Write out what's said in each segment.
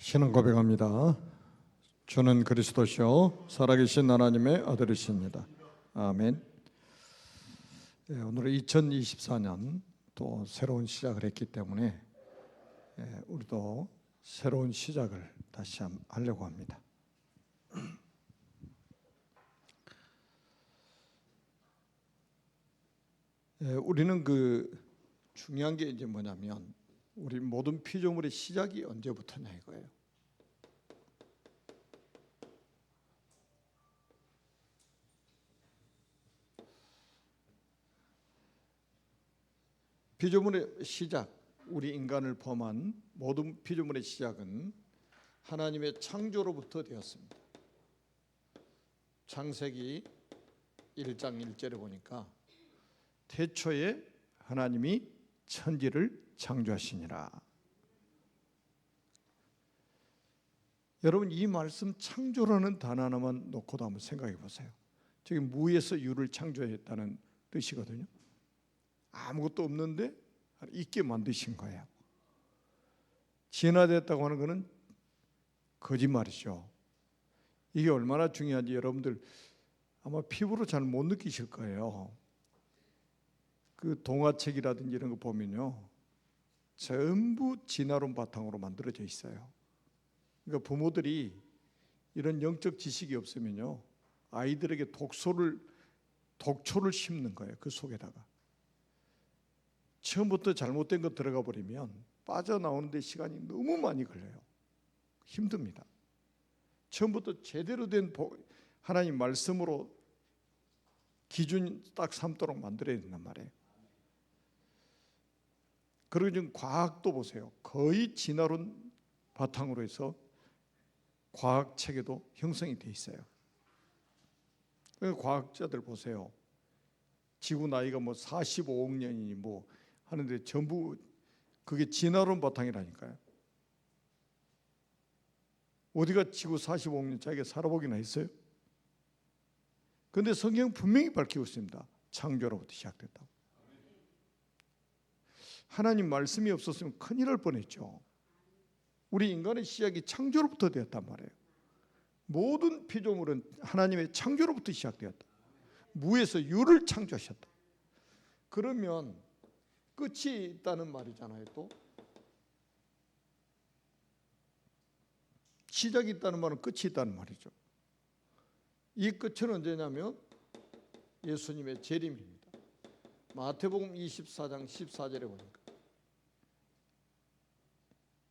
신앙 고백합니다. 주는 그리스도시요 살아계신 하나님의 아들이십니다. 아멘. 오늘은 2024년 또 새로운 시작을 했기 때문에 우리도 새로운 시작을 다시 하려고 합니다. 우리는 중요한 게 이제 뭐냐면 우리 모든 피조물의 시작이 언제부터냐 이거예요. 피조물의 시작, 우리 인간을 포함한 모든 피조물의 시작은 하나님의 창조로부터 되었습니다. 창세기 1장 1절에 보니까 태초에 하나님이 천지를 창조하시니라. 여러분, 이 말씀 창조라는 단어 하나만 놓고도 한번 생각해 보세요. 저기 무에서 유를 창조했다는 뜻이거든요. 아무것도 없는데 있게 만드신 거예요. 진화됐다고 하는 것은 거짓말이죠. 이게 얼마나 중요한지 여러분들 아마 피부로 잘 못 느끼실 거예요. 동화책이라든지 이런 거 보면요, 전부 진화론 바탕으로 만들어져 있어요. 그러니까 부모들이 이런 영적 지식이 없으면요, 아이들에게 독초를 심는 거예요. 그 속에다가 처음부터 잘못된 거 들어가 버리면 빠져나오는데 시간이 너무 많이 걸려요. 힘듭니다. 처음부터 제대로 된 하나님 말씀으로 기준 딱 삼도록 만들어야 된단 말이에요. 그리고 지금 과학도 보세요. 거의 진화론 바탕으로 해서 과학 체계도 형성이 돼 있어요. 과학자들 보세요. 지구 나이가 45억 년이니 하는데 전부 그게 진화론 바탕이라니까요. 어디가 지구 45억 년 자기가 살아보기나 했어요? 그런데 성경 분명히 밝히고 있습니다. 창조로부터 시작됐다고. 하나님 말씀이 없었으면 큰일 날 뻔했죠. 우리 인간의 시작이 창조로부터 되었단 말이에요. 모든 피조물은 하나님의 창조로부터 시작되었다. 무에서 유를 창조하셨다. 그러면 끝이 있다는 말이잖아요. 또 시작이 있다는 말은 끝이 있다는 말이죠. 이 끝은 언제냐면 예수님의 재림입니다. 마태복음 24장 14절에 보니까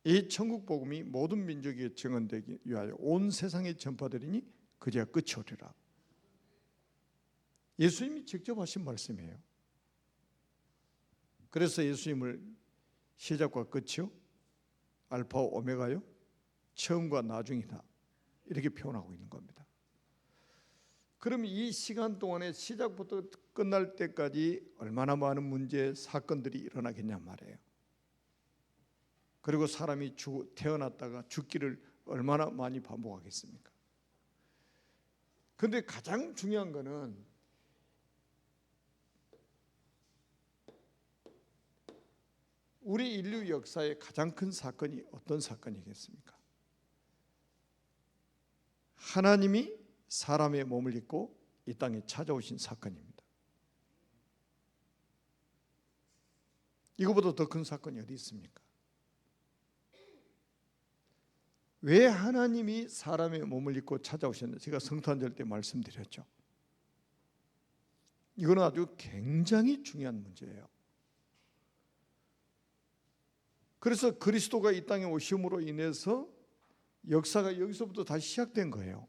이 천국 복음이 모든 민족에 증언되기 위하여 온 세상에 전파되리니 그제야 끝이 오리라. 예수님이 직접 하신 말씀이에요. 그래서 예수님을 시작과 끝이요, 알파와 오메가요, 처음과 나중이다, 이렇게 표현하고 있는 겁니다. 그럼 이 시간 동안에 시작부터 끝날 때까지 얼마나 많은 문제, 사건들이 일어나겠냐 말이에요. 그리고 사람이 태어났다가 죽기를 얼마나 많이 반복하겠습니까? 그런데 가장 중요한 거는 우리 인류 역사의 가장 큰 사건이 어떤 사건이겠습니까? 하나님이 사람의 몸을 입고 이 땅에 찾아오신 사건입니다. 이거보다 더 큰 사건이 어디 있습니까? 왜 하나님이 사람의 몸을 입고 찾아오셨는지 제가 성탄절 때 말씀드렸죠. 이거는 아주 굉장히 중요한 문제예요. 그래서 그리스도가 이 땅에 오심으로 인해서 역사가 여기서부터 다시 시작된 거예요.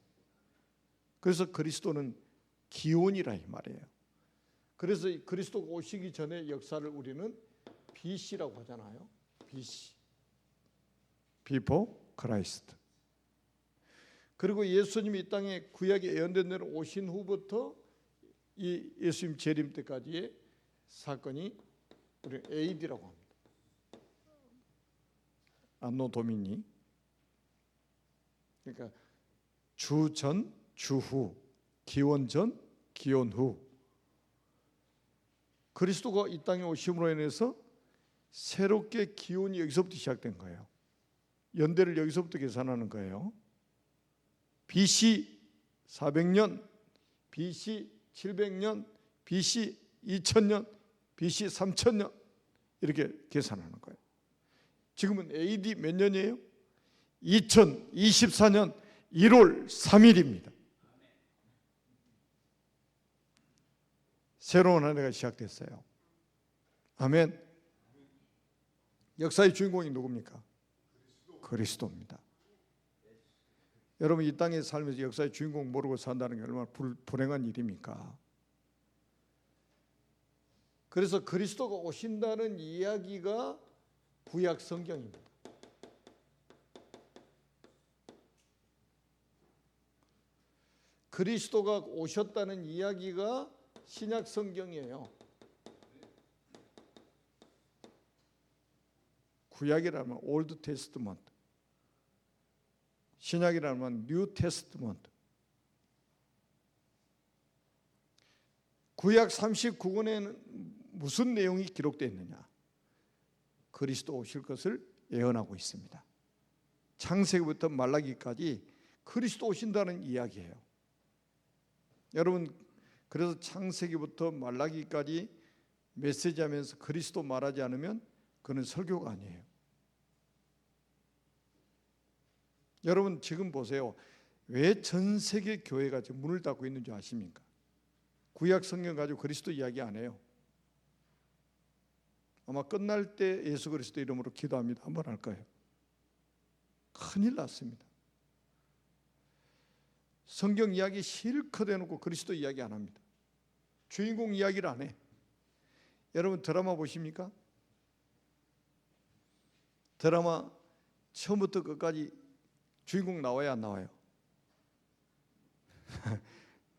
그래서 그리스도는 기원이라 이 말이에요. 그래서 그리스도가 오시기 전에 역사를 우리는 BC라고 하잖아요. BC, Before Christ. 그리고 예수님이 이 땅에 구약에 예언된 대로 오신 후부터 이 예수님 재림 때까지의 사건이 우리 AD라고 합니다. 안노 도미니. 그러니까 주전, 주후, 기원전, 기원후. 그리스도가 이 땅에 오심으로 인해서 새롭게 기원이 여기서부터 시작된 거예요. 연대를 여기서부터 계산하는 거예요. BC 400년, BC 700년, BC 2000년, BC 3000년 이렇게 계산하는 거예요. 지금은 AD 몇 년이에요? 2024년 1월 3일입니다. 새로운 한 해가 시작됐어요. 아멘. 역사의 주인공이 누굽니까? 그리스도입니다. 여러분, 이 땅에 살면서 역사의 주인공 모르고 산다는 게 얼마나 불행한 일입니까? 그래서 그리스도가 오신다는 이야기가 구약 성경입니다. 그리스도가 오셨다는 이야기가 신약 성경이에요. 구약이라면 올드 테스트먼트, 신약이라면 뉴 테스트먼트. 구약 39권에는 무슨 내용이 기록되어 있느냐? 그리스도 오실 것을 예언하고 있습니다. 창세기부터 말라기까지 그리스도 오신다는 이야기예요. 여러분, 그래서 창세기부터 말라기까지 메시지하면서 그리스도 말하지 않으면 그는 설교가 아니에요. 여러분, 지금 보세요. 왜 전 세계 교회가 지금 문을 닫고 있는 줄 아십니까? 구약 성경 가지고 그리스도 이야기 안 해요. 아마 끝날 때 예수 그리스도 이름으로 기도합니다 한번 할 거예요. 큰일 났습니다. 성경 이야기 실컷 해놓고 그리스도 이야기 안 합니다. 주인공 이야기를 안 해. 여러분, 드라마 보십니까? 드라마 처음부터 끝까지 주인공 나와야 안 나와요?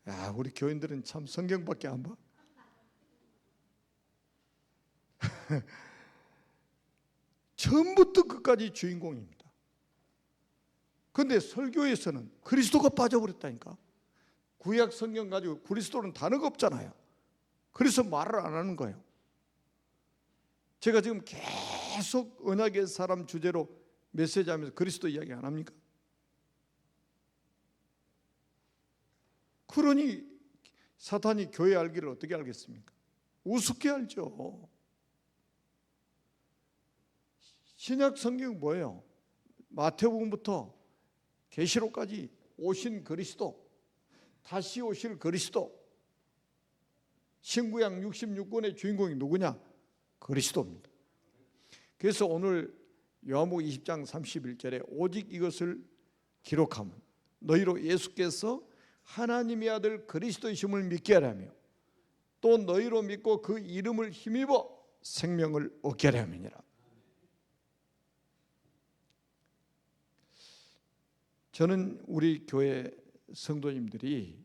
야, 우리 교인들은 참 성경밖에 안 봐. 처음부터 끝까지 주인공입니다. 그런데 설교에서는 그리스도가 빠져버렸다니까. 구약 성경 가지고 그리스도는 단어가 없잖아요. 그래서 말을 안 하는 거예요. 제가 지금 계속 언약의 사람 주제로 메시지하면서 그리스도 이야기 안 합니까? 그러니 사탄이 교회 알기를 어떻게 알겠습니까? 우습게 알죠. 신약 성경은 뭐예요? 마태복음부터 계시록까지 오신 그리스도, 다시 오실 그리스도. 신구약 66권의 주인공이 누구냐? 그리스도입니다. 그래서 오늘 요한복음 20장 31절에 오직 이것을 기록하면 너희로 예수께서 하나님의 아들 그리스도이심을 믿게 하라며 또 너희로 믿고 그 이름을 힘입어 생명을 얻게 하려 함이니라. 저는 우리 교회 성도님들이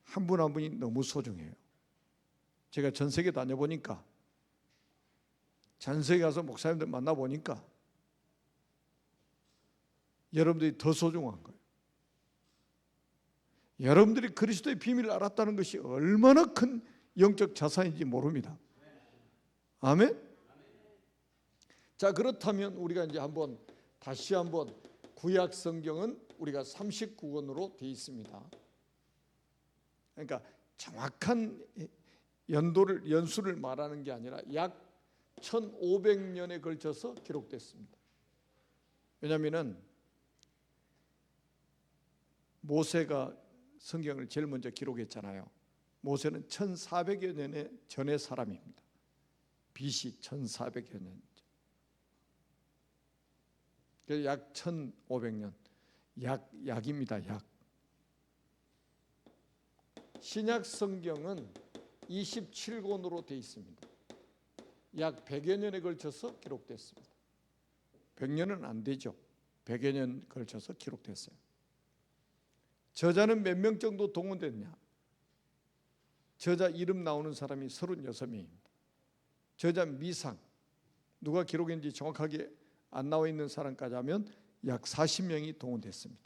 한 분 한 분이 너무 소중해요. 제가 전 세계 다녀보니까, 전 세계 가서 목사님들 만나보니까 여러분들이 더 소중한 거예요. 여러분들이 그리스도의 비밀을 알았다는 것이 얼마나 큰 영적 자산인지 모릅니다. 아멘? 자, 그렇다면 우리가 이제 다시 한번 구약 성경은 우리가 39권으로 되어 있습니다. 그러니까 정확한 연수를 말하는 게 아니라 약 1500년에 걸쳐서 기록됐습니다. 왜냐하면 모세가 성경을 제일 먼저 기록했잖아요. 모세는 1400여 년의 전의 사람입니다. BC 1400여 년. 약 1500년. 약입니다. 약. 신약 성경은 27권으로 되어 있습니다. 약 100여 년에 걸쳐서 기록됐습니다. 100년은 안 되죠. 100여 년 걸쳐서 기록됐어요. 저자는 몇 명 정도 동원됐냐? 저자 이름 나오는 사람이 36명입니다. 저자 미상, 누가 기록했는지 정확하게 안 나와 있는 사람까지 하면 약 40명이 동원됐습니다.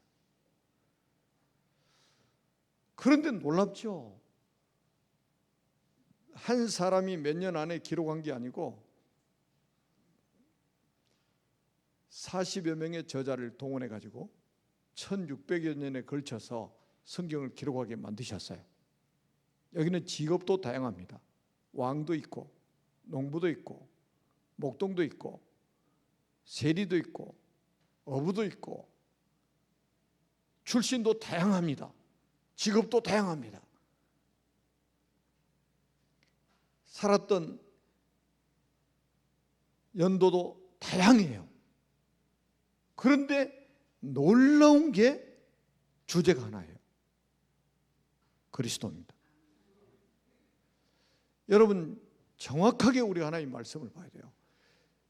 그런데 놀랍죠? 한 사람이 몇 년 안에 기록한 게 아니고 40여 명의 저자를 동원해 가지고 1600여 년에 걸쳐서 성경을 기록하게 만드셨어요. 여기는 직업도 다양합니다. 왕도 있고 농부도 있고 목동도 있고 세리도 있고 어부도 있고 출신도 다양합니다. 직업도 다양합니다. 살았던 연도도 다양해요. 그런데 놀라운 게 주제가 하나예요. 그리스도입니다. 여러분, 정확하게 우리 하나님 말씀을 봐야 돼요.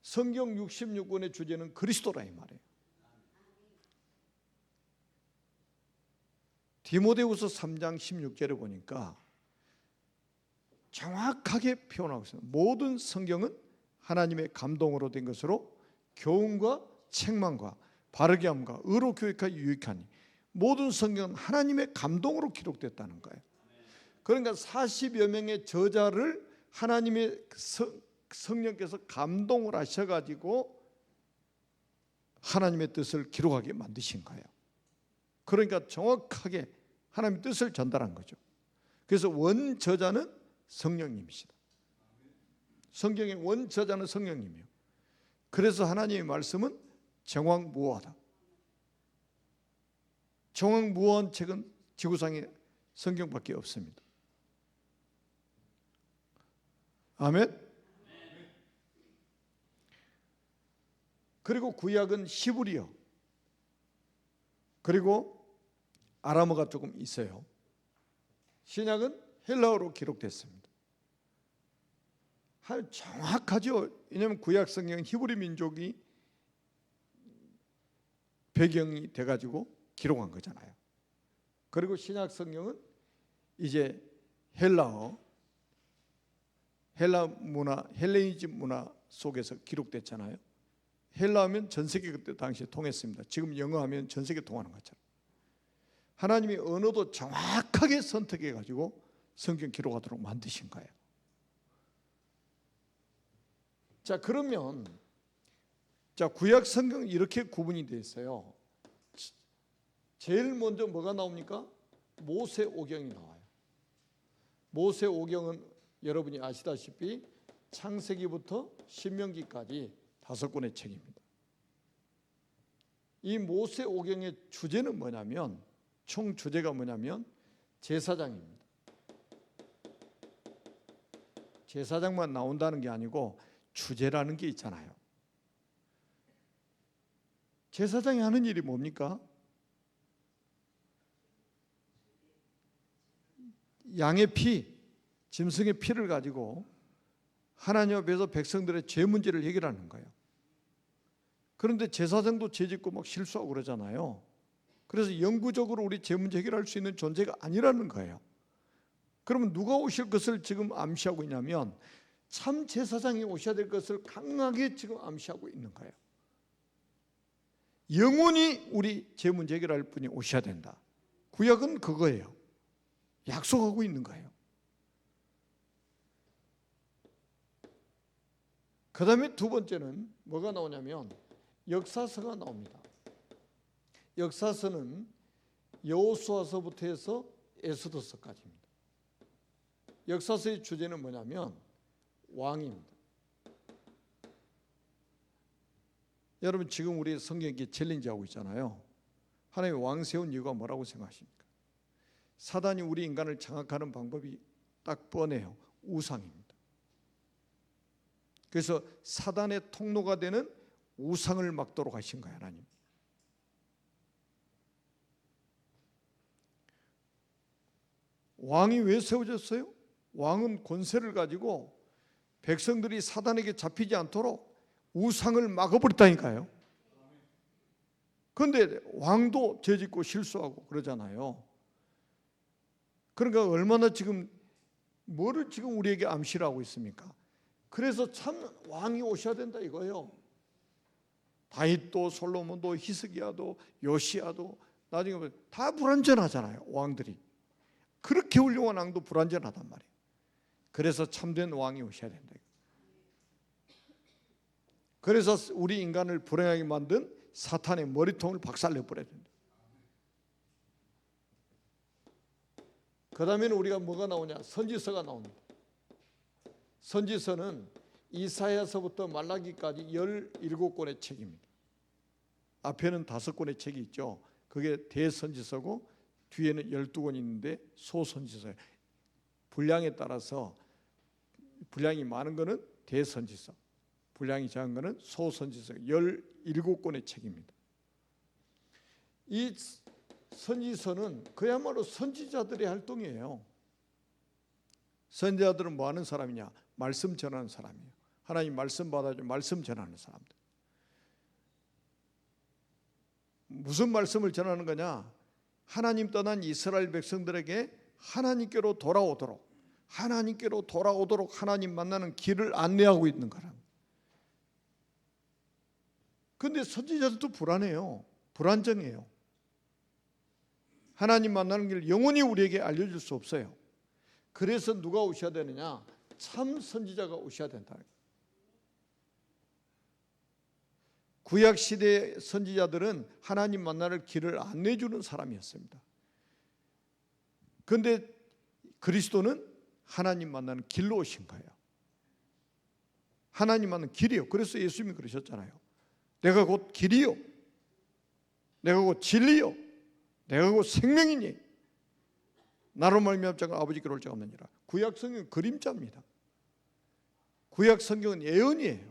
성경 66권의 주제는 그리스도라 이 말이에요. 디모데후서 3장 16절에 보니까 정확하게 표현하고 있습니다. 모든 성경은 하나님의 감동으로 된 것으로 교훈과 책망과 바르게 함과 의로 교육하여 유익하니, 모든 성경은 하나님의 감동으로 기록됐다는 거예요. 그러니까 40여 명의 저자를 하나님의 성령께서 감동을 하셔가지고 하나님의 뜻을 기록하게 만드신 거예요. 그러니까 정확하게 하나님의 뜻을 전달한 거죠. 그래서 원저자는 성령님이시다. 성경의 원저자는 성령님이에요. 그래서 하나님의 말씀은 정황무오하다. 정황무오한 책은 지구상에 성경밖에 없습니다. 아멘. 그리고 구약은 히브리어, 그리고 아람어가 조금 있어요. 신약은 헬라어로 기록됐습니다. 정확하죠. 왜냐하면 구약 성경은 히브리 민족이 배경이 돼가지고 기록한 거잖아요. 그리고 신약 성경은 이제 헬라어, 헬라 문화, 헬레니즘 문화 속에서 기록됐잖아요. 헬라어면 전 세계 그때 당시에 통했습니다. 지금 영어하면 전 세계 통하는 것처럼. 하나님이 언어도 정확하게 선택해 가지고 성경 기록하도록 만드신 거예요. 자, 그러면 구약 성경 이렇게 구분이 되어 있어요. 제일 먼저 뭐가 나옵니까? 모세오경이 나와요. 모세오경은 여러분이 아시다시피 창세기부터 신명기까지 5권의 책입니다. 이 모세오경의 주제는 뭐냐면, 총 주제가 뭐냐면 제사장입니다. 제사장만 나온다는 게 아니고 주제라는 게 있잖아요. 제사장이 하는 일이 뭡니까? 양의 피, 짐승의 피를 가지고 하나님 앞에서 백성들의 죄 문제를 해결하는 거예요. 그런데 제사장도 죄짓고 막 실수하고 그러잖아요. 그래서 영구적으로 우리 죄 문제 해결할 수 있는 존재가 아니라는 거예요. 그러면 누가 오실 것을 지금 암시하고 있냐면 참 제사장이 오셔야 될 것을 강하게 지금 암시하고 있는 거예요. 영원히 우리 죄 문제 해결할 분이 오셔야 된다. 구약은 그거예요. 약속하고 있는 거예요. 그 다음에 두 번째는 뭐가 나오냐면 역사서가 나옵니다. 역사서는 여호수아서부터 해서 에스더서까지입니다. 역사서의 주제는 뭐냐면 왕입니다. 여러분, 지금 우리 성경이 챌린지하고 있잖아요. 하나님이 왕 세운 이유가 뭐라고 생각하십니까? 사단이 우리 인간을 장악하는 방법이 딱 뻔해요. 우상입니다. 그래서 사단의 통로가 되는 우상을 막도록 하신 거예요, 하나님. 왕이 왜 세워졌어요? 왕은 권세를 가지고 백성들이 사단에게 잡히지 않도록 우상을 막아버렸다니까요. 그런데 왕도 죄짓고 실수하고 그러잖아요. 그러니까 얼마나 지금 뭐를 지금 우리에게 암시를 하고 있습니까? 그래서 참 왕이 오셔야 된다 이거예요. 다윗도 솔로몬도 히스기야도 요시야도 나중에 다 불완전하잖아요. 왕들이. 그렇게 훌륭한 왕도 불완전하단 말이에요. 그래서 참된 왕이 오셔야 된다. 그래서 우리 인간을 불행하게 만든 사탄의 머리통을 박살내 버려야 된다. 그 다음에는 우리가 뭐가 나오냐? 선지서가 나옵니다. 선지서는 이사야서부터 말라기까지 17권의 책입니다. 앞에는 5권의 책이 있죠. 그게 대선지서고 뒤에는 12권이 있는데 소선지서예요. 분량에 따라서 분량이 많은 거는 대선지서, 분량이 작은 거는 소선지서, 17권의 책입니다. 이 선지서는 그야말로 선지자들의 활동이에요. 선지자들은 뭐 하는 사람이냐? 말씀 전하는 사람이에요. 하나님 말씀 받아줘 말씀 전하는 사람들. 무슨 말씀을 전하는 거냐? 하나님 떠난 이스라엘 백성들에게 하나님께로 돌아오도록 하나님 만나는 길을 안내하고 있는 거라. 그런데 선지자들도 불안해요. 불안정해요. 하나님 만나는 길을 영원히 우리에게 알려줄 수 없어요. 그래서 누가 오셔야 되느냐? 참 선지자가 오셔야 된다. 구약시대 선지자들은 하나님 만나는 길을 안내주는 사람이었습니다. 그런데 그리스도는 하나님 만나는 길로 오신 거예요. 하나님 만나는 길이요. 그래서 예수님이 그러셨잖아요. 내가 곧 길이요, 내가 곧 진리요, 내가 곧 생명이니 나로 말미암아 자가 아버지께로 올 자가 없느니라. 구약 성경은 그림자입니다. 구약 성경은 예언이에요.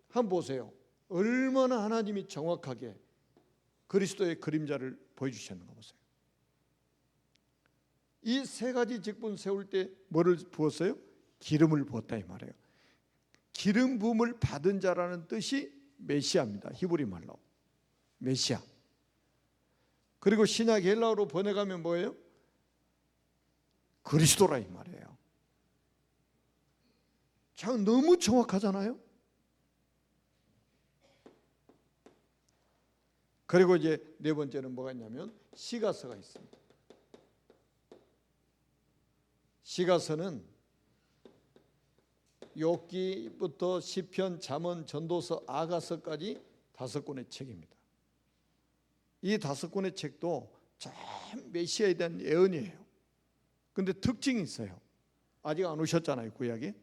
한번 보세요. 얼마나 하나님이 정확하게 그리스도의 그림자를 보여주셨는가 보세요. 이 3가지 직분 세울 때 뭐를 부었어요? 기름을 부었다 이 말이에요. 기름 부음을 받은 자라는 뜻이 메시아입니다. 히브리 말로 메시아. 그리고 신약 헬라어로 번역하면 뭐예요? 그리스도라 이 말이에요. 참 너무 정확하잖아요. 그리고 이제 4번째는 뭐가 있냐면 시가서가 있습니다. 시가서는 욥기부터 시편, 잠언, 전도서, 아가서까지 5권의 책입니다. 이 5권의 책도 참 메시아에 대한 예언이에요. 그런데 특징이 있어요. 아직 안 오셨잖아요. 구약에.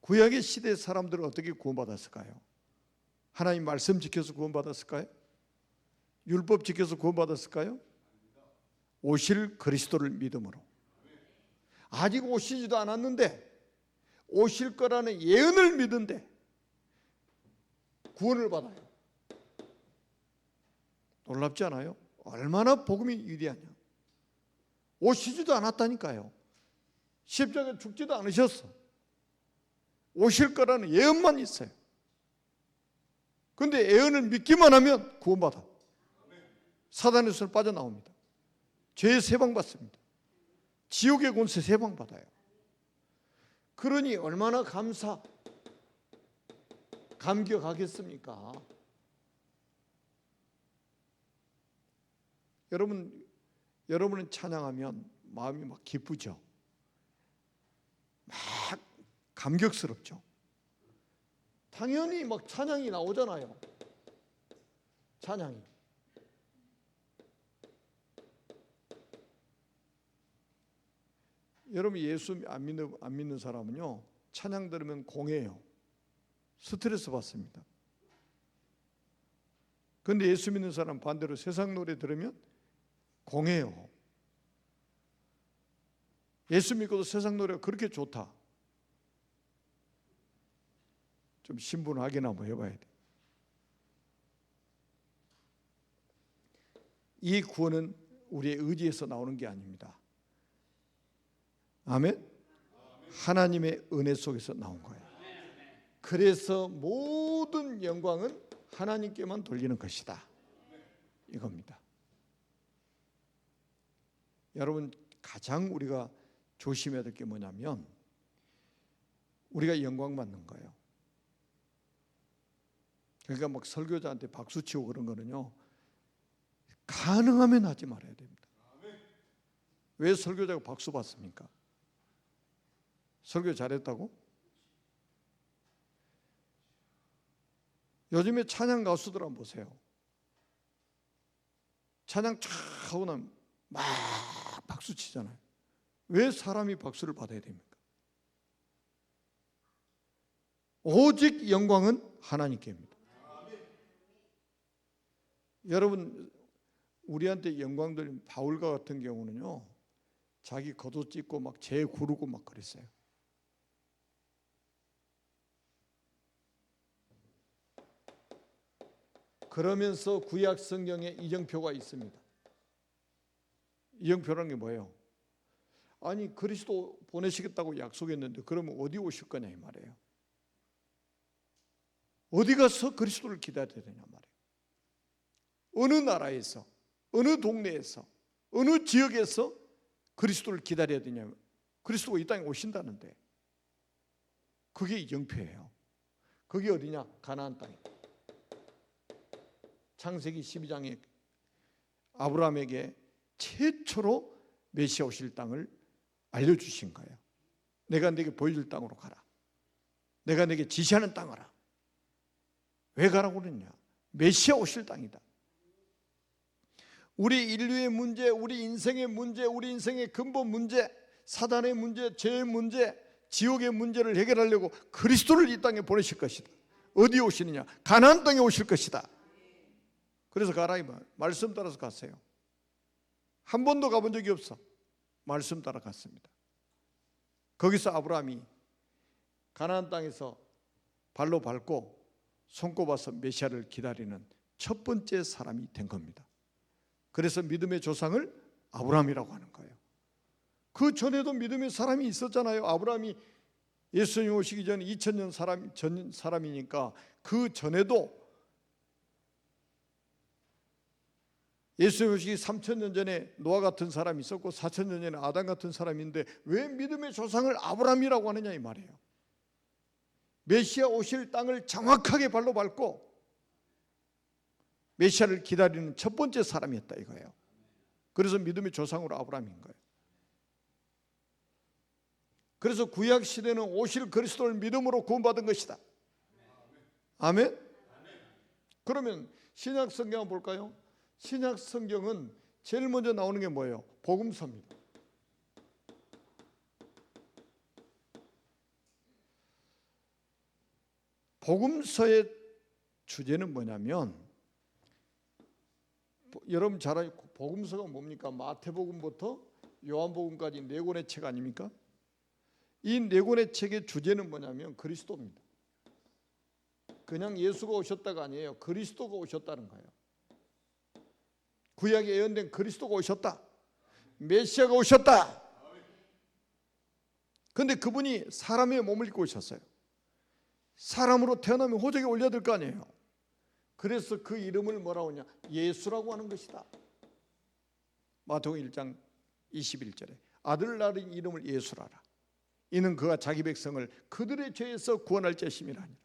구약의 시대 사람들은 어떻게 구원받았을까요? 하나님 말씀 지켜서 구원받았을까요? 율법 지켜서 구원받았을까요? 오실 그리스도를 믿음으로. 아직 오시지도 않았는데 오실 거라는 예언을 믿은데 구원을 받아요. 놀랍지 않아요? 얼마나 복음이 위대하냐. 오시지도 않았다니까요. 십자가에 죽지도 않으셨어. 오실 거라는 예언만 있어요. 그런데 예언을 믿기만 하면 구원받아. 사단의 손을 빠져나옵니다. 죄에 세방받습니다. 지옥의 권세 세방받아요. 그러니 얼마나 감격하겠습니까? 여러분은 찬양하면 마음이 막 기쁘죠. 막 감격스럽죠. 당연히 막 찬양이 나오잖아요. 찬양이. 여러분 예수 안 믿는 사람은요 찬양 들으면 공해요. 스트레스 받습니다. 그런데 예수 믿는 사람 반대로 세상 노래 들으면 공해요. 예수 믿고도 세상 노래가 그렇게 좋다. 좀 신분 확인 한번 해봐야 돼. 이 구원은 우리의 의지에서 나오는 게 아닙니다. 아멘? 하나님의 은혜 속에서 나온 거예요. 그래서 모든 영광은 하나님께만 돌리는 것이다. 이겁니다. 여러분 가장 우리가 조심해야 될 게 뭐냐면 우리가 영광 받는 거예요. 그러니까 막 설교자한테 박수 치고 그런 거는요 가능하면 하지 말아야 됩니다. 왜 설교자가 박수 받습니까? 설교 잘했다고? 요즘에 찬양 가수들 한번 보세요. 찬양 쫙 하고 나면 막 박수 치잖아요. 왜 사람이 박수를 받아야 됩니까? 오직 영광은 하나님께입니다. 여러분, 우리한테 영광 돌린 바울과 같은 경우는요, 자기 겉옷 찢고 막 재 구르고 막 그랬어요. 그러면서 구약 성경에 이정표가 있습니다. 이정표라는 게 뭐예요? 아니, 그리스도 보내시겠다고 약속했는데 그러면 어디 오실 거냐 이 말이에요. 어디 가서 그리스도를 기다려야 되냐 말이에요. 어느 나라에서, 어느 동네에서, 어느 지역에서 그리스도를 기다려야 되냐면 그리스도가 이 땅에 오신다는데, 그게 이정표예요. 그게 어디냐? 가나안 땅에. 창세기 12장에 아브라함에게 최초로 메시아 오실 땅을 알려주신 거예요. 내가 네게 보여줄 땅으로 가라. 내가 네게 지시하는 땅으로. 왜 가라고 그랬냐? 메시아 오실 땅이다. 우리 인류의 문제, 우리 인생의 문제, 우리 인생의 근본 문제, 사단의 문제, 죄의 문제, 지옥의 문제를 해결하려고 그리스도를 이 땅에 보내실 것이다. 어디 오시느냐? 가나안 땅에 오실 것이다. 그래서 가라 이 말. 말씀 따라서 갔어요. 한 번도 가본 적이 없어. 말씀 따라 갔습니다. 거기서 아브라함이 가나안 땅에서 발로 밟고 손꼽아서 메시아를 기다리는 첫 번째 사람이 된 겁니다. 그래서 믿음의 조상을 아브라함이라고 하는 거예요. 그 전에도 믿음의 사람이 있었잖아요. 아브라함이 예수님 오시기 전에 2000년 전 사람이니까 그 전에도 예수님 오시기 3000년 전에 노아 같은 사람이 있었고 4000년 전에 아담 같은 사람인데 왜 믿음의 조상을 아브라함이라고 하느냐 이 말이에요. 메시아 오실 땅을 정확하게 발로 밟고 메시아를 기다리는 첫 번째 사람이었다 이거예요. 그래서 믿음의 조상으로 아브라함인 거예요. 그래서 구약 시대는 오실 그리스도를 믿음으로 구원받은 것이다. 아멘. 그러면 신약 성경 한번 볼까요? 신약 성경은 제일 먼저 나오는 게 뭐예요? 복음서입니다. 복음서의 주제는 뭐냐면, 여러분 잘 알고 복음서가 뭡니까? 마태복음부터 요한복음까지 네 권의 책 아닙니까? 이 네 권의 책의 주제는 뭐냐면 그리스도입니다. 그냥 예수가 오셨다가 아니에요. 그리스도가 오셨다는 거예요. 구약에 예언된 그리스도가 오셨다. 메시아가 오셨다. 그런데 그분이 사람의 몸을 입고 오셨어요. 사람으로 태어나면 호적에 올려야 될 거 아니에요. 그래서 그 이름을 뭐라고 하냐? 예수라고 하는 것이다. 마태복음 1장 21절에 아들 낳은 이름을 예수라라. 이는 그가 자기 백성을 그들의 죄에서 구원할 자심이라니라.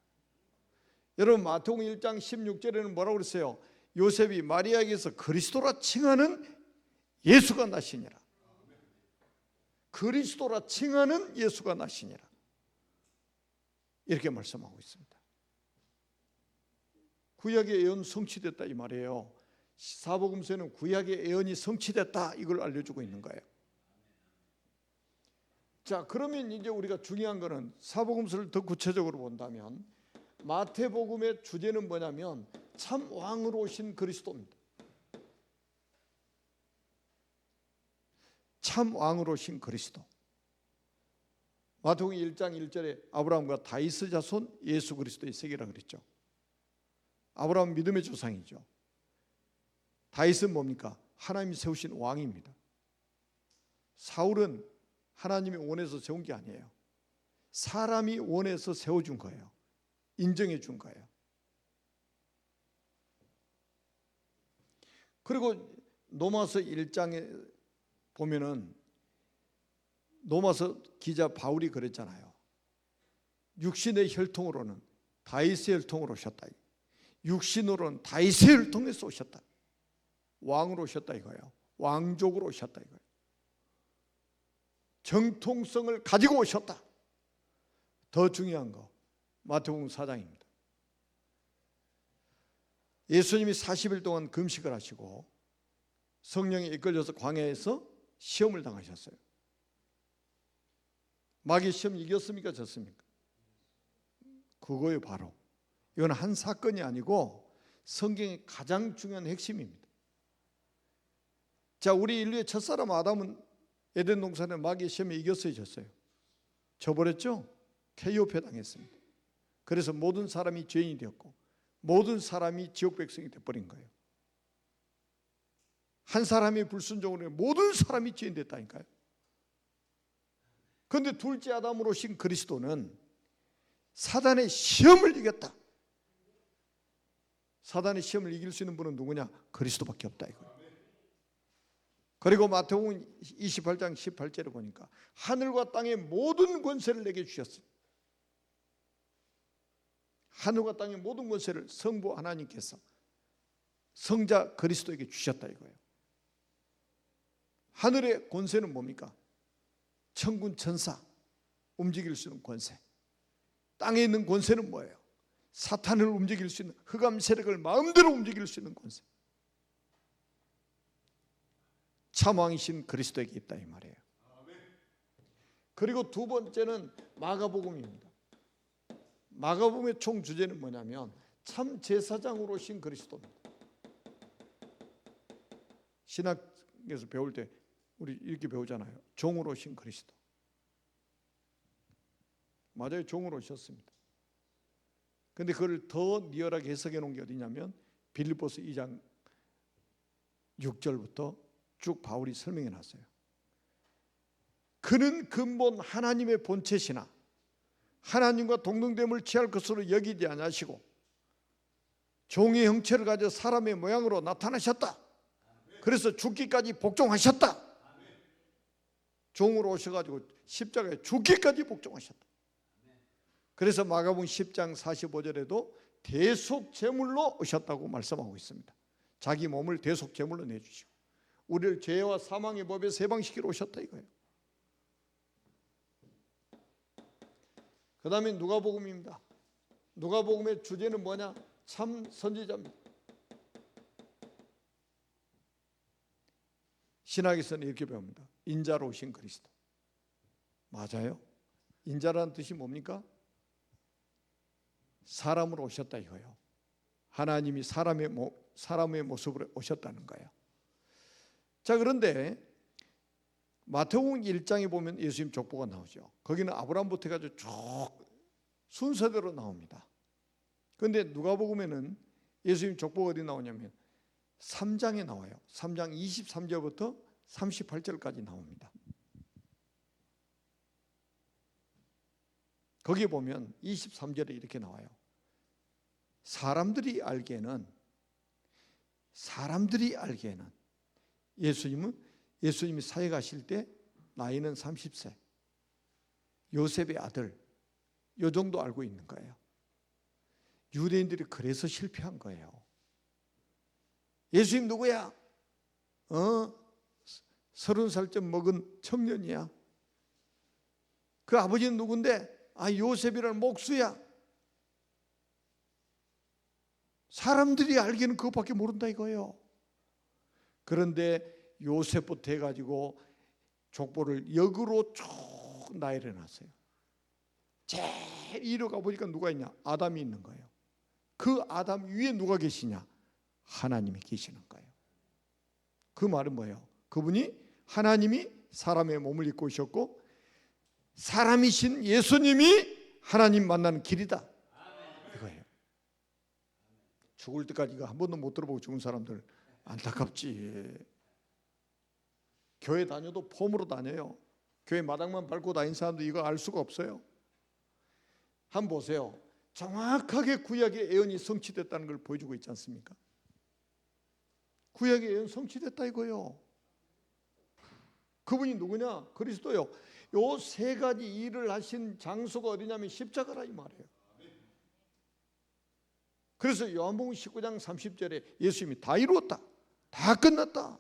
여러분 마태복음 1장 16절에는 뭐라고 그랬어요? 요셉이 마리아에게서 그리스도라 칭하는 예수가 나시니라. 그리스도라 칭하는 예수가 나시니라. 이렇게 말씀하고 있습니다. 구약의 예언 성취됐다 이 말이에요. 사복음서에는 구약의 예언이 성취됐다 이걸 알려주고 있는 거예요. 자, 그러면 이제 우리가 중요한 거는 사복음서를 더 구체적으로 본다면 마태복음의 주제는 뭐냐면 참 왕으로 오신 그리스도입니다. 참 왕으로 오신 그리스도. 마태복음 1장 1절에 아브라함과 다윗의 자손 예수 그리스도의 세계라 그랬죠. 아브라함은 믿음의 조상이죠. 다윗은 뭡니까? 하나님이 세우신 왕입니다. 사울은 하나님이 원해서 세운 게 아니에요. 사람이 원해서 세워준 거예요. 인정해 준 거예요. 그리고 로마서 1장에 보면은 로마서 기자 바울이 그랬잖아요. 육신의 혈통으로는 다윗의 혈통으로 오셨다. 육신으로는 다윗의 혈통에서 오셨다. 왕으로 오셨다 이거예요. 왕족으로 오셨다 이거예요. 정통성을 가지고 오셨다. 더 중요한 거 마태복음 4장입니다. 예수님이 40일 동안 금식을 하시고 성령에 이끌려서 광야에서 시험을 당하셨어요. 마귀 시험 이겼습니까? 졌습니까? 그거예요. 바로 이건 한 사건이 아니고 성경의 가장 중요한 핵심입니다. 자, 우리 인류의 첫사람 아담은 에덴 동산에 마귀의 시험에 이겼어요, 졌어요? 져버렸죠? KO 당했습니다. 그래서 모든 사람이 죄인이 되었고 모든 사람이 지옥 백성이 되어버린 거예요. 한 사람의 불순종으로 모든 사람이 죄인 됐다니까요. 그런데 둘째 아담으로 오신 그리스도는 사단의 시험을 이겼다. 사단의 시험을 이길 수 있는 분은 누구냐? 그리스도밖에 없다 이거예요. 그리고 마태복음 28장 18절에 보니까 하늘과 땅의 모든 권세를 내게 주셨어요. 하늘과 땅의 모든 권세를 성부 하나님께서 성자 그리스도에게 주셨다 이거예요. 하늘의 권세는 뭡니까? 천군 천사 움직일 수 있는 권세. 땅에 있는 권세는 뭐예요? 사탄을 움직일 수 있는 흑암 세력을 마음대로 움직일 수 있는 권세. 참왕이신 그리스도에게 있다 이 말이에요. 그리고 두 번째는 마가복음입니다. 마가복음의 총 주제는 뭐냐면 참 제사장으로 오신 그리스도입니다. 신학에서 배울 때 우리 이렇게 배우잖아요. 종으로 오신 그리스도. 맞아요. 종으로 오셨습니다. 그런데 그걸 더 리얼하게 해석해 놓은 게 어디냐면 빌립보서 2장 6절부터 쭉 바울이 설명해 놨어요. 그는 근본 하나님의 본체시나 하나님과 동등됨을 취할 것으로 여기지 아니하시고 종의 형체를 가져 사람의 모양으로 나타나셨다. 그래서 죽기까지 복종하셨다. 종으로 오셔가지고 십자가에 죽기까지 복종하셨다. 그래서 마가복음 10장 45절에도 대속제물로 오셨다고 말씀하고 있습니다. 자기 몸을 대속제물로 내주시고 우리를 죄와 사망의 법에서 해방시키러 오셨다 이거예요. 그 다음에 누가복음입니다. 누가복음의 주제는 뭐냐? 참 선지자입니다. 신학에서는 이렇게 배웁니다. 인자로 오신 그리스도. 맞아요. 인자라는 뜻이 뭡니까? 사람으로 오셨다 이거예요. 하나님이 사람의 모습으로 오셨다는 거예요. 자, 그런데 마태복음 1장에 보면 예수님 족보가 나오죠. 거기는 아브라함부터 해가지고 쭉 순서대로 나옵니다. 그런데 누가복음에는 예수님 족보가 어디 나오냐면 3장에 나와요. 3장 23절부터 38절까지 나옵니다. 거기에 보면 23절에 이렇게 나와요. 사람들이 알기에는 예수님이 사역하실 때 나이는 30세, 요셉의 아들, 요 정도 알고 있는 거예요. 유대인들이 그래서 실패한 거예요. 예수님 누구야? 30살쯤 먹은 청년이야. 그 아버지는 누군데? 요셉이라는 목수야. 사람들이 알기는 그것밖에 모른다 이거예요. 그런데 요셉부터 해가지고 족보를 역으로 쭉 나열해 놨어요. 제일 위로 가보니까 누가 있냐? 아담이 있는 거예요. 그 아담 위에 누가 계시냐? 하나님이 계시는 거예요. 그 말은 뭐예요? 그분이 하나님이 사람의 몸을 입고 오셨고 사람이신 예수님이 하나님 만나는 길이다 이거예요. 죽을 때까지 이거 한 번도 못 들어보고 죽은 사람들 안타깝지. 교회 다녀도 폼으로 다녀요. 교회 마당만 밟고 다닌 사람도 이거 알 수가 없어요. 한번 보세요. 정확하게 구약의 예언이 성취됐다는 걸 보여주고 있지 않습니까? 구약의 예언 성취됐다 이거예요. 그분이 누구냐? 그리스도요. 요 세 가지 일을 하신 장소가 어디냐면 십자가라 이 말이에요. 그래서 요한복음 19장 30절에 예수님이 다 이루었다, 다 끝났다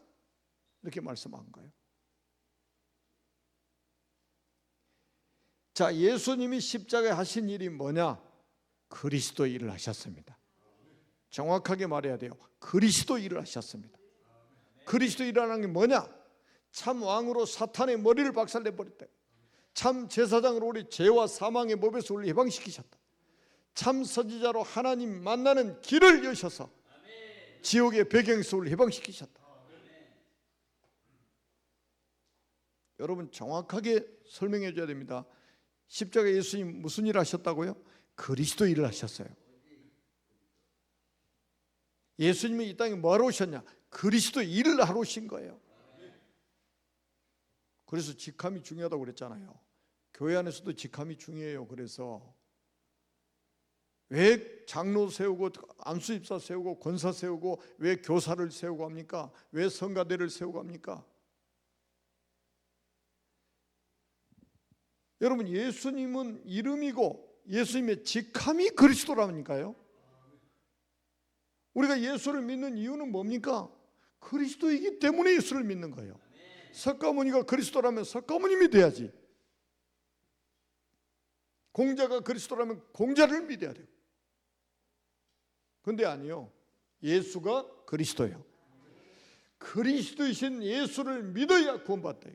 이렇게 말씀한 거예요. 자, 예수님이 십자가에 하신 일이 뭐냐? 그리스도 일을 하셨습니다. 정확하게 말해야 돼요. 그리스도 일을 하셨습니다. 그리스도 일이라는 게 뭐냐? 참 왕으로 사탄의 머리를 박살내 버렸다. 참 제사장으로 우리 죄와 사망의 법에서 우리를 해방시키셨다. 참 선지자로 하나님 만나는 길을 여셔서 지옥의 배경에서 우리를 해방시키셨다. 여러분 정확하게 설명해 줘야 됩니다. 십자가 예수님 무슨 일을 하셨다고요? 그리스도 일을 하셨어요. 예수님이 이 땅에 뭐하러 오셨냐? 그리스도 일을 하러 오신 거예요. 그래서 직함이 중요하다고 그랬잖아요. 교회 안에서도 직함이 중요해요. 그래서 왜 장로 세우고 안수집사 세우고 권사 세우고 왜 교사를 세우고 합니까? 왜 성가대를 세우고 합니까? 여러분 예수님은 이름이고 예수님의 직함이 그리스도라니까요. 우리가 예수를 믿는 이유는 뭡니까? 그리스도이기 때문에 예수를 믿는 거예요. 석가모니가 그리스도라면 석가모니 믿어야지. 공자가 그리스도라면 공자를 믿어야 돼요. 근데 아니요. 예수가 그리스도예요. 그리스도이신 예수를 믿어야 구원받다.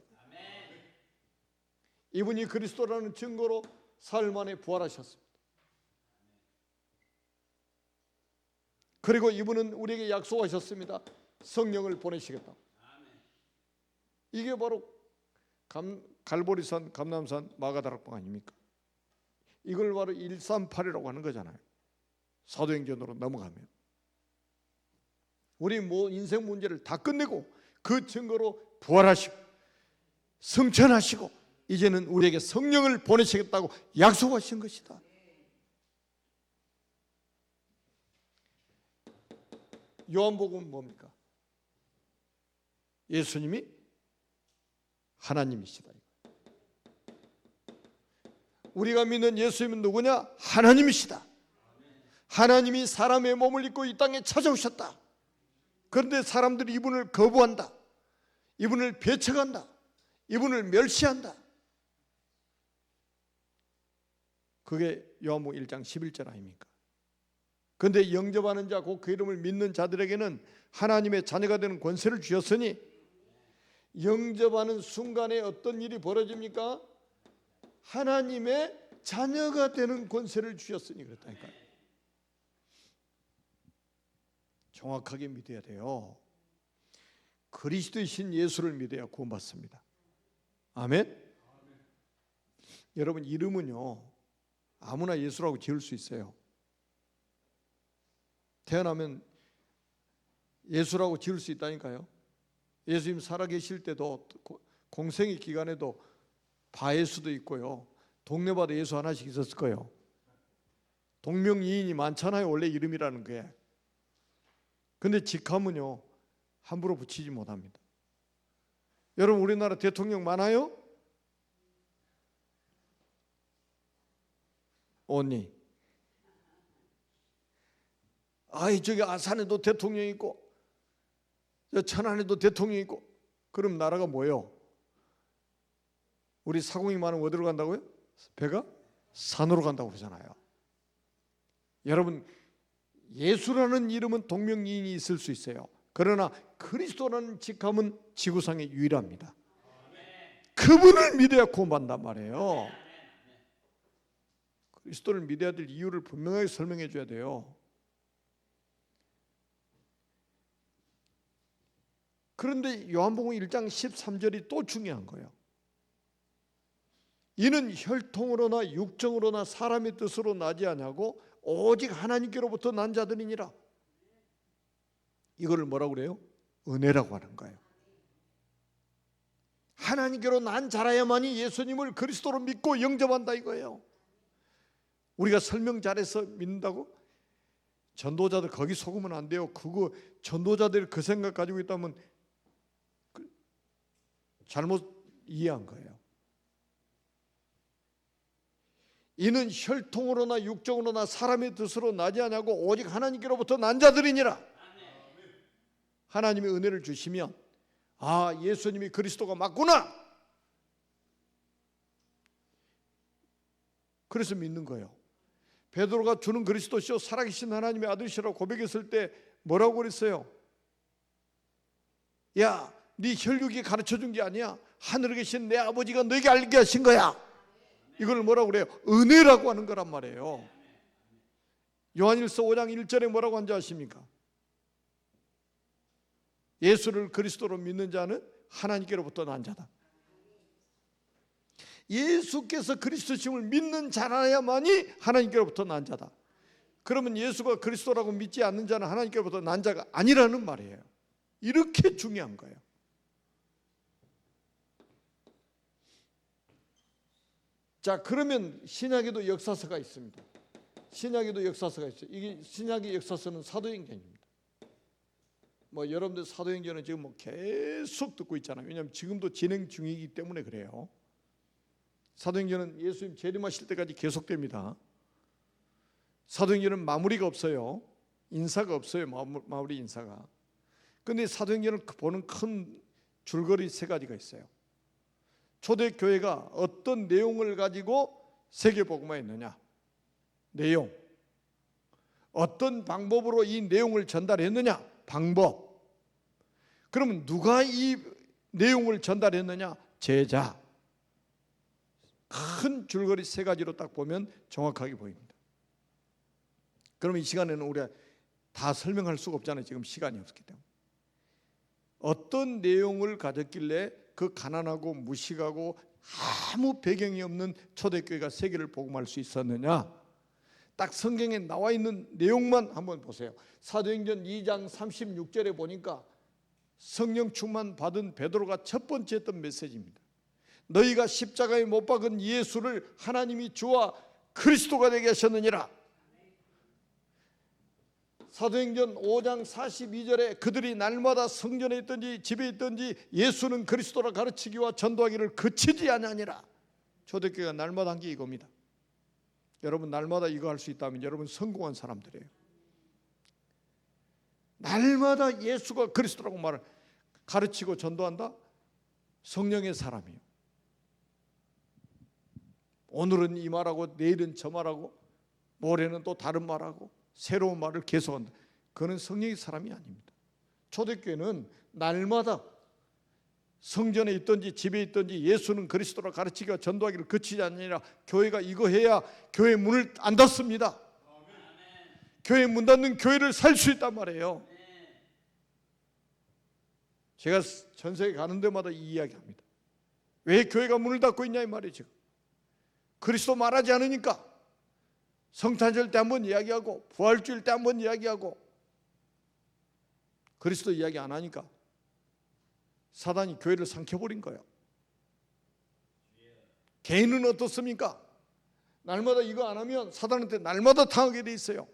이분이 그리스도라는 증거로 사흘 만에 부활하셨습니다. 그리고 이분은 우리에게 약속하셨습니다. 성령을 보내시겠다. 이게 바로 갈보리산, 감람산, 마가다락방 아닙니까? 이걸 바로 138이라고 하는 거잖아요. 사도행전으로 넘어가면 우리 인생 문제를 다 끝내고 그 증거로 부활하시고 승천하시고 이제는 우리에게 성령을 보내시겠다고 약속하신 것이다. 요한복음은 뭡니까? 예수님이 하나님이시다. 우리가 믿는 예수님은 누구냐? 하나님이시다. 하나님이 사람의 몸을 입고 이 땅에 찾아오셨다. 그런데 사람들이 이분을 거부한다. 이분을 배척한다. 이분을 멸시한다. 그게 요한복음 1장 11절 아닙니까? 그런데 영접하는 자, 곧 그 이름을 믿는 자들에게는 하나님의 자녀가 되는 권세를 주셨으니 영접하는 순간에 어떤 일이 벌어집니까? 하나님의 자녀가 되는 권세를 주셨으니 그렇다니까요. 정확하게 믿어야 돼요. 그리스도이신 예수를 믿어야 구원받습니다. 아멘? 여러분 이름은요 아무나 예수라고 지을 수 있어요. 태어나면 예수라고 지을 수 있다니까요. 예수님 살아계실 때도 공생의 기간에도 바예수도 있고요. 동네마다 예수 하나씩 있었을 거예요. 동명이인이 많잖아요. 원래 이름이라는 게. 근데 직함은요 함부로 붙이지 못합니다. 여러분 우리나라 대통령 많아요? 언니 아이 저기 아산에도 대통령 있고 천안에도 대통령 있고 그럼 나라가 뭐예요? 우리 사공이 많으면 어디로 간다고요? 배가 산으로 간다고 그러잖아요. 여러분 예수라는 이름은 동명이인이 있을 수 있어요. 그러나 그리스도라는 직함은 지구상에 유일합니다. 그분을 믿어야 구원받는단 말이에요. 그리스도를 믿어야 될 이유를 분명하게 설명해 줘야 돼요. 그런데 요한복음 1장 13절이 또 중요한 거예요. 이는 혈통으로나 육정으로나 사람의 뜻으로 나지 아니하고 오직 하나님께로부터 난 자들이니라. 이거를 뭐라고 그래요? 은혜라고 하는 거예요. 하나님께로 난 자라야만이 예수님을 그리스도로 믿고 영접한다 이거예요. 우리가 설명 잘해서 믿는다고? 전도자들 거기 속으면 안 돼요. 그거 전도자들이 그 생각 가지고 있다면 잘못 이해한 거예요. 이는 혈통으로나 육정으로나 사람의 뜻으로 나지 아니하고 오직 하나님께로부터 난 자들이니라. 하나님이 은혜를 주시면 아 예수님이 그리스도가 맞구나. 그래서 믿는 거예요. 베드로가 주는 그리스도시요 살아계신 하나님의 아들이시라고 고백했을 때 뭐라고 그랬어요? 야, 네 혈육이 가르쳐준 게 아니야. 하늘에 계신 내 아버지가 너에게 알게 하신 거야. 이걸 뭐라고 그래요? 은혜라고 하는 거란 말이에요. 요한일서 5장 1절에 뭐라고 한지 아십니까? 예수를 그리스도로 믿는 자는 하나님께로부터 난 자다. 예수께서 그리스도심을 믿는 자라야만이 하나님께로부터 난 자다. 그러면 예수가 그리스도라고 믿지 않는 자는 하나님께로부터 난 자가 아니라는 말이에요. 이렇게 중요한 거예요. 자, 그러면 신약에도 역사서가 있습니다. 신약에도 역사서가 있어요. 이게 신약의 역사서는 사도행전입니다. 뭐 여러분들 사도행전은 지금 뭐 계속 듣고 있잖아요. 왜냐하면 지금도 진행 중이기 때문에 그래요. 사도행전은 예수님 재림하실 때까지 계속됩니다. 사도행전은 마무리가 없어요. 인사가 없어요. 마무리 인사가. 그런데 사도행전을 보는 큰 줄거리 세 가지가 있어요. 초대교회가 어떤 내용을 가지고 세계복음화했느냐, 내용. 어떤 방법으로 이 내용을 전달했느냐, 방법. 그러면 누가 이 내용을 전달했느냐, 제자. 큰 줄거리 세 가지로 딱 보면 정확하게 보입니다. 그러면 이 시간에는 우리가 다 설명할 수가 없잖아요. 지금 시간이 없기 때문에. 어떤 내용을 가졌길래 그 가난하고 무식하고 아무 배경이 없는 초대교회가 세계를 복음할 수 있었느냐? 딱 성경에 나와 있는 내용만 한번 보세요. 사도행전 2장 36절에 보니까 성령 충만 받은 베드로가 첫 번째 했던 메시지입니다. 너희가 십자가에 못 박은 예수를 하나님이 주와 그리스도가 되게 하셨느니라. 사도행전 5장 42절에 그들이 날마다 성전에 있든지 집에 있든지 예수는 그리스도라 가르치기와 전도하기를 그치지 아니하니라. 초대교회가 날마다 한 게 이겁니다. 여러분 날마다 이거 할 수 있다면 여러분 성공한 사람들이에요. 날마다 예수가 그리스도라고 말을 가르치고 전도한다? 성령의 사람이에요. 오늘은 이 말하고 내일은 저 말하고 모레는 또 다른 말하고 새로운 말을 계속한다. 그는 성령의 사람이 아닙니다. 초대교회는 날마다 성전에 있든지 집에 있든지 예수는 그리스도라 가르치기와 전도하기를 그치지 않느니라. 교회가 이거 해야 교회 문을 안 닫습니다. 교회 문 닫는 교회를 살 수 있단 말이에요. 제가 전세계 가는 데마다 이 이야기합니다. 왜 교회가 문을 닫고 있냐 이 말이죠. 그리스도 말하지 않으니까. 성탄절 때 한번 이야기하고 부활주일 때 한번 이야기하고 그리스도 이야기 안 하니까 사단이 교회를 삼켜버린 거예요. 개인은 어떻습니까? 날마다 이거 안 하면 사단한테 날마다 당하게 돼 있어요.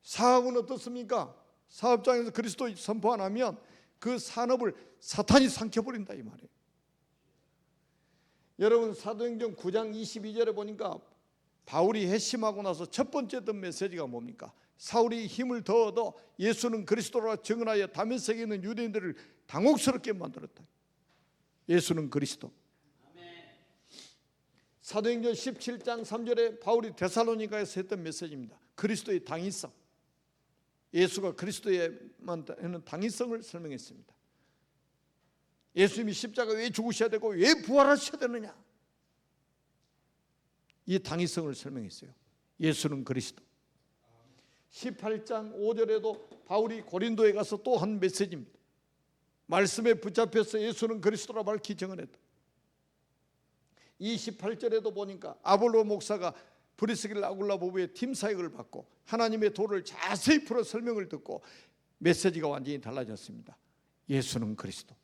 사업은 어떻습니까? 사업장에서 그리스도 선포 안 하면 그 산업을 사탄이 삼켜버린다 이 말이에요. 여러분 사도행전 9장 22절에 보니까 바울이 회심하고 나서 첫 번째 했던 메시지가 뭡니까? 사울이 힘을 더 얻어 예수는 그리스도라 증언하여 다메섹에 있는 유대인들을 당혹스럽게 만들었다. 예수는 그리스도. 사도행전 17장 3절에 바울이 데살로니가에서 했던 메시지입니다. 그리스도의 당위성. 예수가 그리스도에만 하는 당위성을 설명했습니다. 예수님이 십자가 왜 죽으셔야 되고 왜 부활하셔야 되느냐? 이 당위성을 설명했어요. 예수는 그리스도. 18장 5절에도 바울이 고린도에 가서 또 한 메시지입니다. 말씀에 붙잡혀서 예수는 그리스도라 밝히 증언했다. 28절에도 보니까 아볼로 목사가 브리스길 아굴라 부부의 팀 사역을 받고 하나님의 도를 자세히 풀어 설명을 듣고 메시지가 완전히 달라졌습니다. 예수는 그리스도.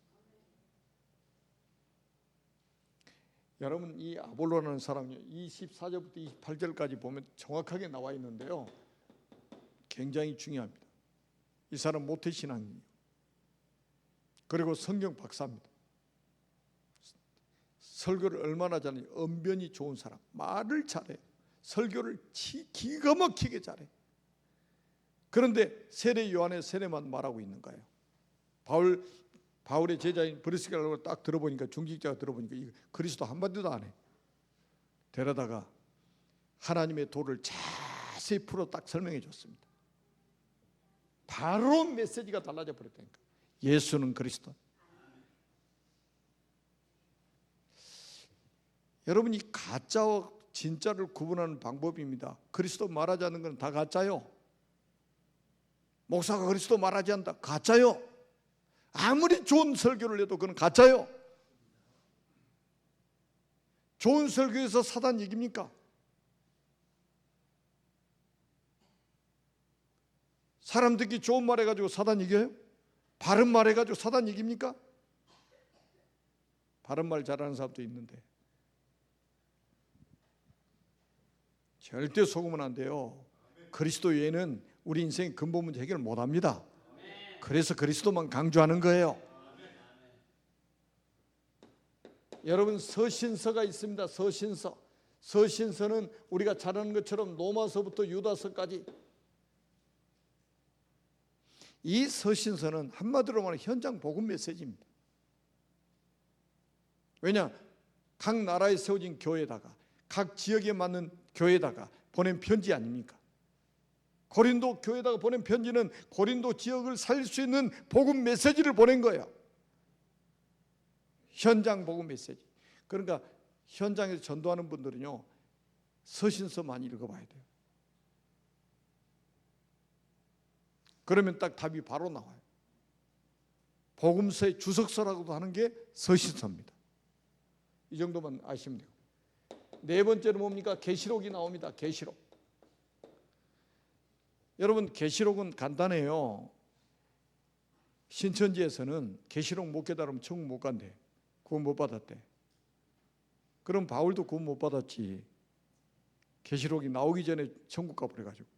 여러분 이 아볼로라는 사람이 24절부터 28절까지 보면 정확하게 나와 있는데요. 굉장히 중요합니다. 이 사람 모태신앙이에요. 그리고 성경 박사입니다. 설교를 얼마나 잘하냐. 언변이 좋은 사람. 말을 잘해요. 설교를 기가 막히게 잘해요. 그런데 세례 요한의 세례만 말하고 있는 거예요. 바울의 제자인 브리스길라를 딱 들어보니까 중직자가 들어보니까 그리스도 한마디도 안 해. 데려다가 하나님의 도를 자세히 풀어 딱 설명해 줬습니다. 바로 메시지가 달라져 버렸다니까. 예수는 그리스도. 여러분, 이 가짜와 진짜를 구분하는 방법입니다. 그리스도 말하지 않는 건 다 가짜요. 목사가 그리스도 말하지 않는다, 가짜요. 아무리 좋은 설교를 해도 그건 가짜요. 좋은 설교에서 사단 이깁니까? 사람 듣기 좋은 말 해가지고 사단 이겨요? 바른 말 해가지고 사단 이깁니까? 바른 말 잘하는 사람도 있는데 절대 속으면 안 돼요. 그리스도 외에는 우리 인생의 근본 문제 해결 못합니다. 그래서 그리스도만 강조하는 거예요. 여러분, 서신서가 있습니다. 서신서. 서신서는 우리가 잘 아는 것처럼 로마서부터 유다서까지, 이 서신서는 한마디로 말하면 현장 복음 메시지입니다. 왜냐? 각 나라에 세워진 교회에다가, 각 지역에 맞는 교회에다가 보낸 편지 아닙니까? 고린도 교회에다가 보낸 편지는 고린도 지역을 살릴 수 있는 복음 메시지를 보낸 거예요. 현장 복음 메시지. 그러니까 현장에서 전도하는 분들은요, 서신서 많이 읽어봐야 돼요. 그러면 딱 답이 바로 나와요. 복음서의 주석서라고도 하는 게 서신서입니다. 이 정도만 아시면 돼요. 네 번째로 뭡니까? 계시록이 나옵니다. 계시록. 여러분, 계시록은 간단해요. 신천지에서는 계시록 못 깨달으면 천국 못 간대. 구원 못 받았대. 그럼 바울도 구원 못 받았지. 계시록이 나오기 전에 천국 가버려가지고.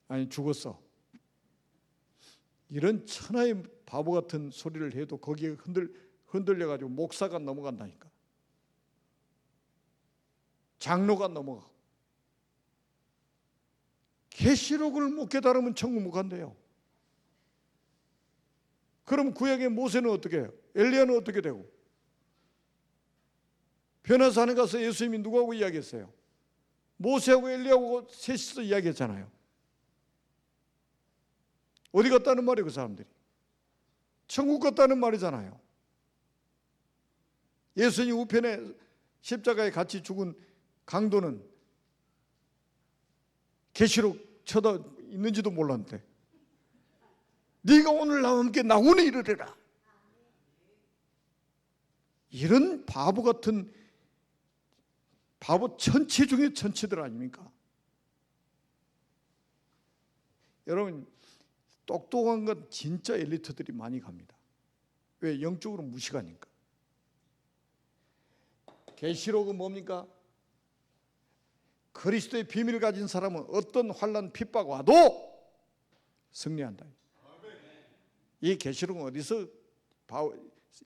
아니, 죽었어. 이런 천하의 바보 같은 소리를 해도 거기에 흔들려가지고 목사가 넘어간다니까. 장로가 넘어가. 계시록을 못 깨달으면 천국 못 간대요. 그럼 구약의 모세는 어떻게 해요? 엘리야는 어떻게 되고? 변화산에 가서 예수님이 누구하고 이야기했어요? 모세하고 엘리야하고 셋이서 이야기했잖아요. 어디 갔다는 말이에요, 그 사람들이? 천국 갔다는 말이잖아요. 예수님 우편에 십자가에 같이 죽은 강도는 계시록 쳐다 있는지도 몰랐는데, 네가 오늘 나와 함께 나군에 이르리라. 이런 바보 같은 바보 천체 중에 천체들 아닙니까? 여러분, 똑똑한 건 진짜 엘리트들이 많이 갑니다. 왜? 영적으로 무식하니까. 계시록은 뭡니까? 그리스도의 비밀을 가진 사람은 어떤 환난 핍박 와도 승리한다. 이 계시록은 어디서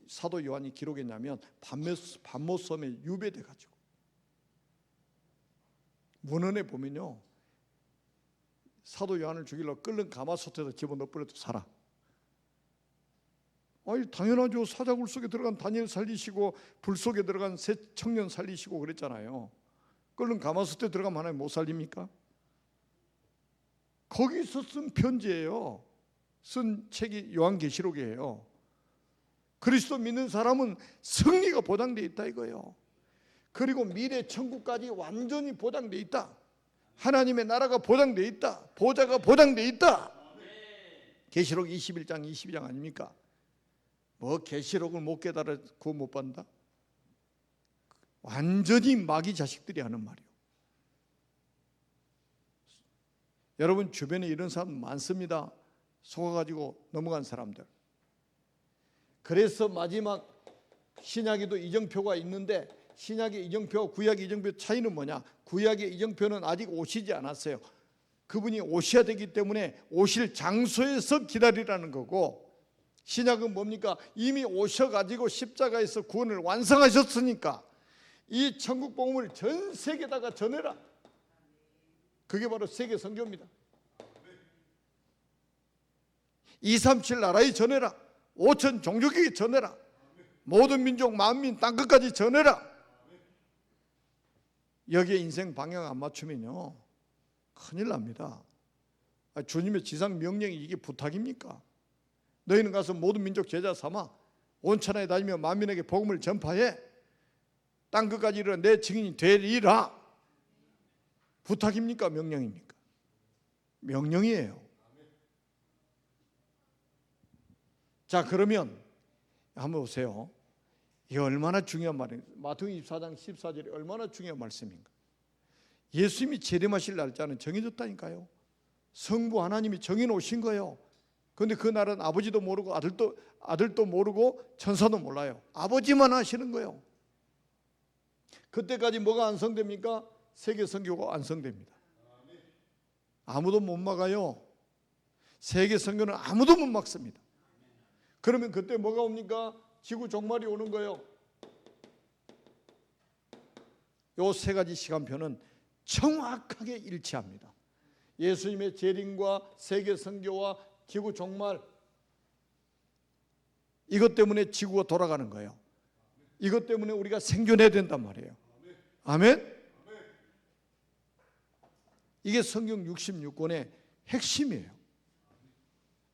사도 요한이 기록했냐면 반모섬에 유배돼 가지고, 문헌에 보면요, 사도 요한을 죽이려고 끓는 가마솥에다 집어넣어 버려도 살아. 아니, 당연하죠. 사자굴 속에 들어간 다니엘 살리시고 불 속에 들어간 새 청년 살리시고 그랬잖아요. 끓는 가마솥에 들어가면 하나님 못 살립니까? 거기서 쓴 편지예요. 쓴 책이 요한계시록이에요. 그리스도 믿는 사람은 승리가 보장되어 있다 이거예요. 그리고 미래 천국까지 완전히 보장되어 있다. 하나님의 나라가 보장되어 있다. 보좌가 보장되어 있다. 계시록 21장 22장 아닙니까? 뭐 계시록을 못 깨달아 구원 못 받는다? 완전히 마귀 자식들이 하는 말이에요. 여러분 주변에 이런 사람 많습니다. 속아가지고 넘어간 사람들. 그래서 마지막 신약에도 이정표가 있는데, 신약의 이정표와 구약의 이정표 차이는 뭐냐? 구약의 이정표는 아직 오시지 않았어요. 그분이 오셔야 되기 때문에 오실 장소에서 기다리라는 거고, 신약은 뭡니까? 이미 오셔가지고 십자가에서 구원을 완성하셨으니까 이 천국 복음을 전 세계에다가 전해라. 그게 바로 세계 선교입니다. 237 나라에 전해라. 5천 종족에게 전해라. 모든 민족 만민 땅끝까지 전해라. 여기에 인생 방향 안 맞추면요 큰일 납니다. 주님의 지상 명령이 이게 부탁입니까? 너희는 가서 모든 민족 제자 삼아 온 천하에 다니며 만민에게 복음을 전파해 땅 끝까지 이르러 내 증인이 되리라. 부탁입니까? 명령입니까? 명령이에요. 자, 그러면 한번 보세요. 이게 얼마나 중요한 말이에요. 마태복음 24장 14절이 얼마나 중요한 말씀인가. 예수님이 재림하실 날짜는 정해졌다니까요. 성부 하나님이 정해놓으신 거예요. 그런데 그 날은 아버지도 모르고 아들도 모르고 천사도 몰라요. 아버지만 아시는 거예요. 그때까지 뭐가 완성됩니까? 세계 선교가 완성됩니다. 아무도 못 막아요. 세계 선교는 아무도 못 막습니다. 그러면 그때 뭐가 옵니까? 지구 종말이 오는 거예요. 요 세 가지 시간표는 정확하게 일치합니다. 예수님의 재림과 세계 선교와 지구 종말, 이것 때문에 지구가 돌아가는 거예요. 이것 때문에 우리가 생존해야 된단 말이에요. 아멘? 이게 성경 66권의 핵심이에요.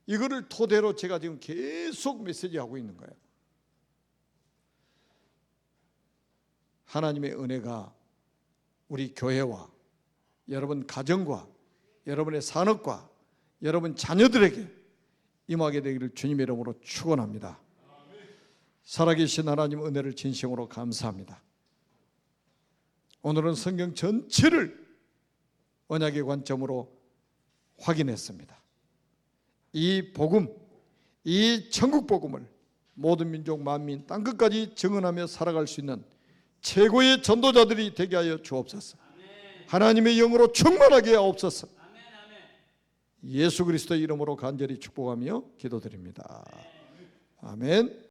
이거를 토대로 제가 지금 계속 메시지하고 있는 거예요. 하나님의 은혜가 우리 교회와 여러분 가정과 여러분의 산업과 여러분 자녀들에게 임하게 되기를 주님의 이름으로 축원합니다. 살아계신 하나님 은혜를 진심으로 감사합니다. 오늘은 성경 전체를 언약의 관점으로 확인했습니다. 이 복음, 이 천국 복음을 모든 민족 만민 땅끝까지 증언하며 살아갈 수 있는 최고의 전도자들이 되게 하여 주옵소서. 하나님의 영으로 충만하게 하옵소서. 예수 그리스도의 이름으로 간절히 축복하며 기도드립니다. 아멘.